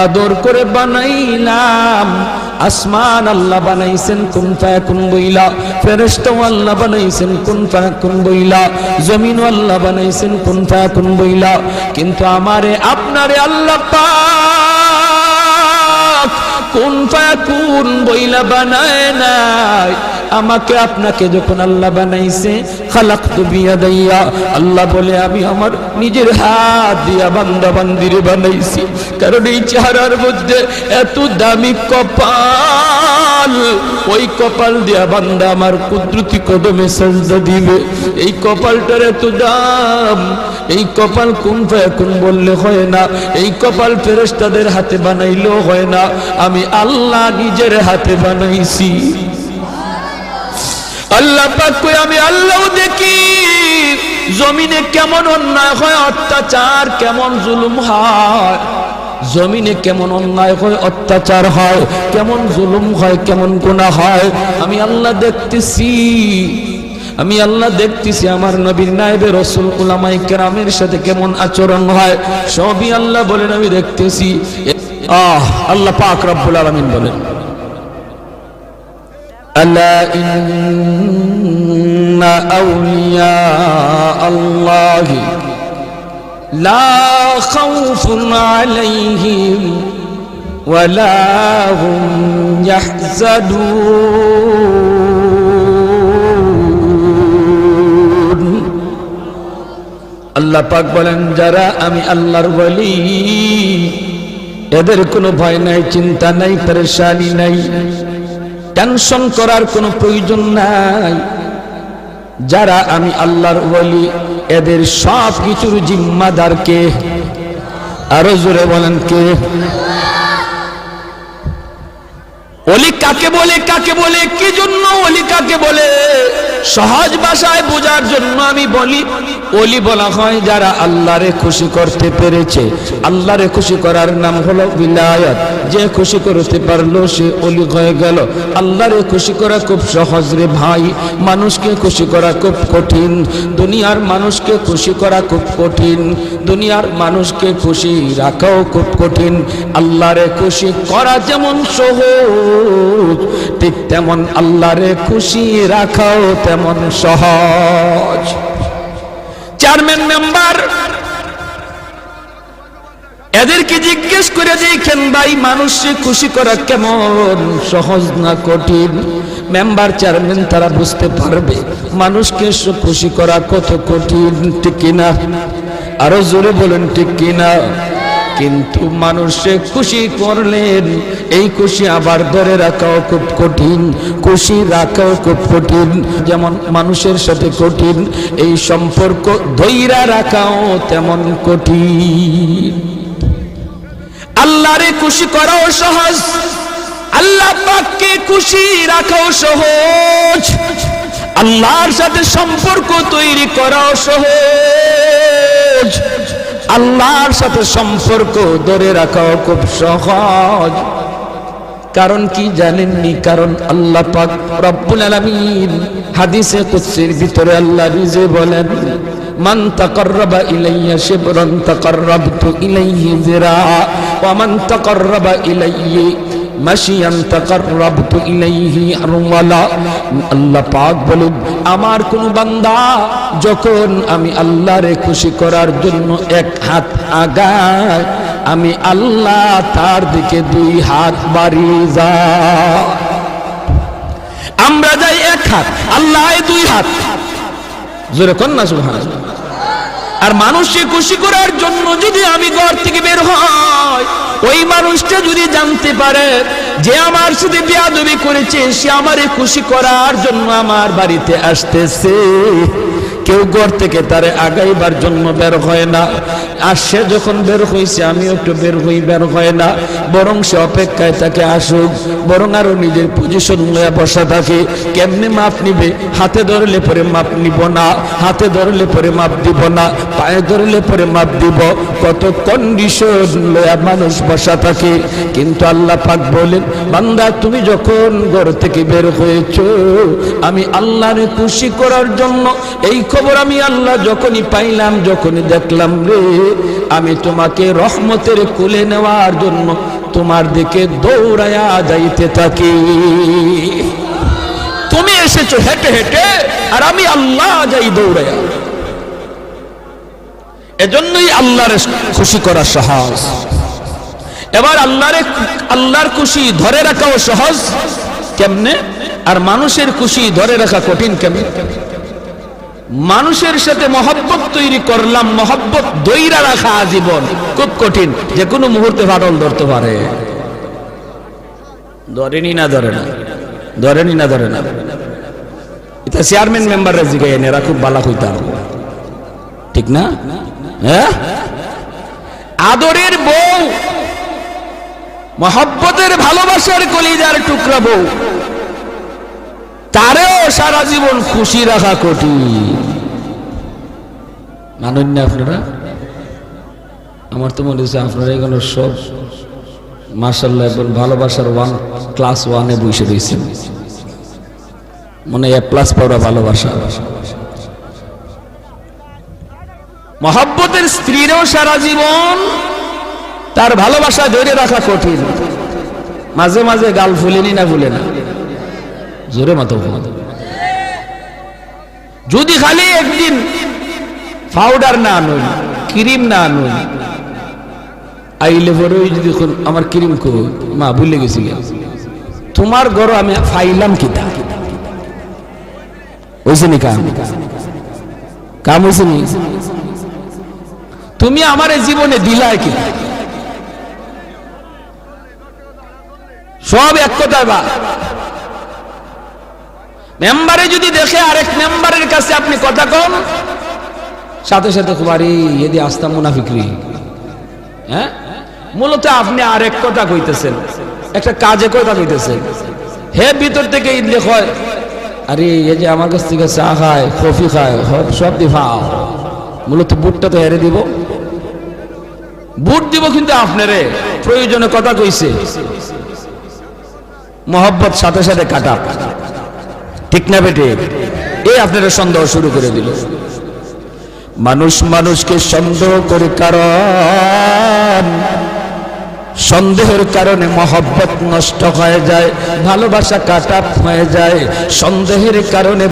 আদর করে বানাইলাম। আসমান আল্লাহ বানাইছেন কুন ফায়াকুন বইলা, ফেরেশতা আল্লাহ বানাইছেন কুন ফায়াকুন বইলা, জমিন আল্লাহ বানাইছেন কুন ফায়াকুন বইলা। কিন্তু আমারে আপনারে আল্লাহ পাক কুন ফায়াকুন বইলা বানায় নাই। আমাকে আপনাকে যখন আল্লাহ বানাইছে, খালাকতু বিয়াদাইয়া, আল্লাহ বলে আমি আমার নিজের হাত দিয়া বান্দা বান্দিরে বানাইছি। কারণ এই চেহারার মধ্যে এত দামি কপাল, ওই কপাল দিয়া বান্দা আমার কুদরতি কদমে সাজদা দিবে। এই কপালটার এত দাম। এই কপাল কুন ফায়াকুন বললে হয় না, এই কপাল ফেরেশতাদের হাতে বানাইলেও হয় না, আমি আল্লাহ নিজের হাতে বানাইছি। আল্লাহ পাক কই আমি আল্লাহ দেখি জমিনে কেমন অন্যায় হয়, অত্যাচার কেমন জুলুম হয়, জমিনে কেমন অন্যায় হয়, অত্যাচার হয়, কেমন জুলুম হয়, কেমন গুনাহ হয়, আমি আল্লাহ দেখতেছি। আমি আল্লাহ দেখতেছি আমার নবীর নায়েবে রাসূল উলামায়ে কেরামের সাথে কেমন আচরণ হয়, সবই আল্লাহ বলেন আমি দেখতেছি। আল্লাহ পাক রব্বুল আলামিন বলেন আলা ইন্না আউলিয়া আল্লাহি লা খাউফুন আলাইহিম ওয়ালা হুম ইয়াহজানুন। আল্লাহ পাক বলেন যারা আমি আল্লাহর ওলি, এদের কোনো ভয় নাই, চিন্তা নাই, পেরেশানি নাই, টেনশন করার কোনো প্রয়োজন নাই। যারা আমি আল্লাহর ওলি, এদের সব কিছুর জিম্মাদার কে? আরো জোরে বলেন কে? ওলি কাকে বলে, কাকে বলে, কি জন্য ওলি কাকে বলে? সহজ ভাষায় বোঝার জন্য আমি বলি, ওলি বলা হয় যারা আল্লাহরে খুশি করতে পেরেছে। আল্লাহরে খুশি করার নাম হলো বিলায়াত। যে খুশি করতে পারলো সে ওলি হয়ে গেল। আল্লাহরে খুশি করা খুব সহজ রে ভাই, মানুষকে খুশি করা খুব কঠিন। দুনিয়ার মানুষকে খুশি করা খুব কঠিন, দুনিয়ার মানুষকে খুশি রাখাও খুব কঠিন। আল্লাহরে খুশি করা যেমন সহজ, ঠিক তেমন আল্লাহরে খুশি রাখাও তেমন সহজ। চেয়ারম্যান মেম্বার এদেরকে জিজ্ঞেস করে দেখেন ভাই মানুষকে খুশি করা কেমন সহজ না কঠিন? মেম্বার চেয়ারম্যান তারা বুঝতে পারবে মানুষকে খুশি করা কত কঠিন, ঠিক কিনা? আরো জোরে বলেন ঠিক কিনা? কিন্তু মানুষে খুশি করলেন, এই খুশি আবার ধরে রাখাও খুব কঠিন, খুশি রাখাও খুব কঠিন। যেমন মানুষের সাথে কঠিন, এই সম্পর্ক ধৈর্য রাখাও তেমন কঠিন। আল্লাহরে খুশি করাও সহজ, আল্লাহ পাককে খুশি রাখাও সহজ, আল্লাহর সাথে সম্পর্ক তৈরি করাও সহজ, আল্লাহর সাথে সম্পর্ক ধরে রাখাও খুব সহজ। কারণ কি জানেননি? কারণ আল্লাহ পাক রব্বুল আলামিন হাদিসে কুদসির ভিতরে আল্লাহ নিজে বলেন, মান তাকাররাবা ইলাইয়া শিবরান তাকাররাবতু ইলাইহি যিরা ওয়া মান তাকাররাবা ইলাইহি মাশিয়ান তাকাররাবতু ইলাইহি আরওয়ালা। আল্লাহ পাক বলেন আমার কোন বান্দা যখন আমি আল্লাহরে খুশি করার জন্য এক হাত আগায়, আমি আল্লাহ তার দিকে দুই হাত বাড়িয়ে যায়। আমরা যাই এক হাত, আল্লাহ দুই হাত, জোরে কোন না সুবহানাল্লাহ। আর মানুষকে খুশি করার জন্য যদি আমি ঘর থেকে বের হই, ওই মানুষটা যদি জানতে পারে যে আমার সাথে বেয়াদবি করেছে, সে আমারে খুশি করার জন্য আমার বাড়িতে আসতেছে, কেউ ঘর থেকে তারে আগাইবার জন্য বের হয় না। আর সে যখন বের হয়েছে আমিও একটু বের হই, বের হয় না, বরং সে অপেক্ষায় তাকে আসুক, বরং আরো নিজের পজিশন নিয়ে বসা থাকে। কেমনে মাপ নিবে? হাতে ধরলে পরে মাপ নিব না, হাতে ধরলে পরে মাপ দিব না, পায়ে ধরলে পরে মাপ দিব, কত কন্ডিশন লয়া মানুষ বসা থাকে। কিন্তু আল্লাহ পাক বলেন বান্দা তুমি যখন ঘর থেকে বের হয়েছো, আমি আল্লাহরে খুশি করার জন্য এই খবর আমি আল্লাহ যখনই পাইলাম, যখনই দেখলাম রে, আমি তোমাকে রহমতের কোলে নেওয়ার জন্য তোমার দিকে দৌড়ায়া যাইতে থাকি। তুমি এসেছো হেঁটে হেঁটে, আর আমি আল্লাহ যাই দৌড়ায়া। এজন্যই আল্লাহর খুশি করা সহজ। এবার আল্লাহর খুশি ধরে রাখাও সহজ কেমনে, আর মানুষের খুশি ধরে রাখা কঠিন কেমনে? মানুষের সাথে মহব্বত তৈরি করলাম, মহব্বত দইরা রাখা আজীবন খুব কঠিন, যে কোনো মুহূর্তে ফাটল ধরতে পারে। ধরেনি না ধরে না, ধরেনি না ধরে না। এটা চেয়ারম্যান মেম্বাররা জিগাই এরা খুব বালা কইতাম, ঠিক না? হ্যাঁ, আদরের বউ, মহব্বতের ভালোবাসার কলিজার টুকরা বউ, তারেও সারা জীবন খুশি রাখা কঠিন। মানেন না আপনারা? আমার তো মনে হচ্ছে আপনারা এগুলো সব মাশাআল্লাহ এখন ভালোবাসার ক্লাস 1-এ বসে রয়েছেন, মনে A+ পাওয়া ভালোবাসা। মহব্বতের স্ত্রীরও সারা জীবন তার ভালোবাসা ধরে রাখা কঠিন। মাঝে মাঝে গাল ফুলেনি না ফুলে না, জোরে মতো। যদি খালি একদিন পাউডার না আনুন, ক্রিম না আনুন, আইলে পরে যদি আমার ক্রিম কই মা ভুলে গেছি, তোমার ঘর আমি ফাইলাম কিতা হয়েছে নি? কাম হয়েছে নি? তুমি আমার জীবনে দিলাই কি? সব এক কথায় বা মেম্বারে যদি দেখে আরেক মেম্বারের কাছে আপনি কথা কন, সাথে সাথে কুমারী এদি আস্তা মুনাফিকরি। হ্যাঁ, মূলত আপনি আরেক কথা কইতেছেন, একটা কাজে কথা কইতেছেন। হে ভিতর থেকে ইদলে হয়, আরে এই যে আমার কাছ থেকে চা খায়, কফি খায়, সব দিফাও। মূলত বুটটা তো হেরে দিব, বুট দিব, কিন্তু আপনারে প্রয়োজনে কথা কইছে, মহব্বত সাথে সাথে কাটা, ঠিক না বেটে? এই আপনারা সন্দেহ শুরু করে দিল। মানুষ মানুষকে সন্দেহ করে, কারণ সন্দেহের কারণে মহব্বত নষ্ট হয়ে যায়, ভালোবাসা কাটা হয়ে যায়, সন্দেহের কারণে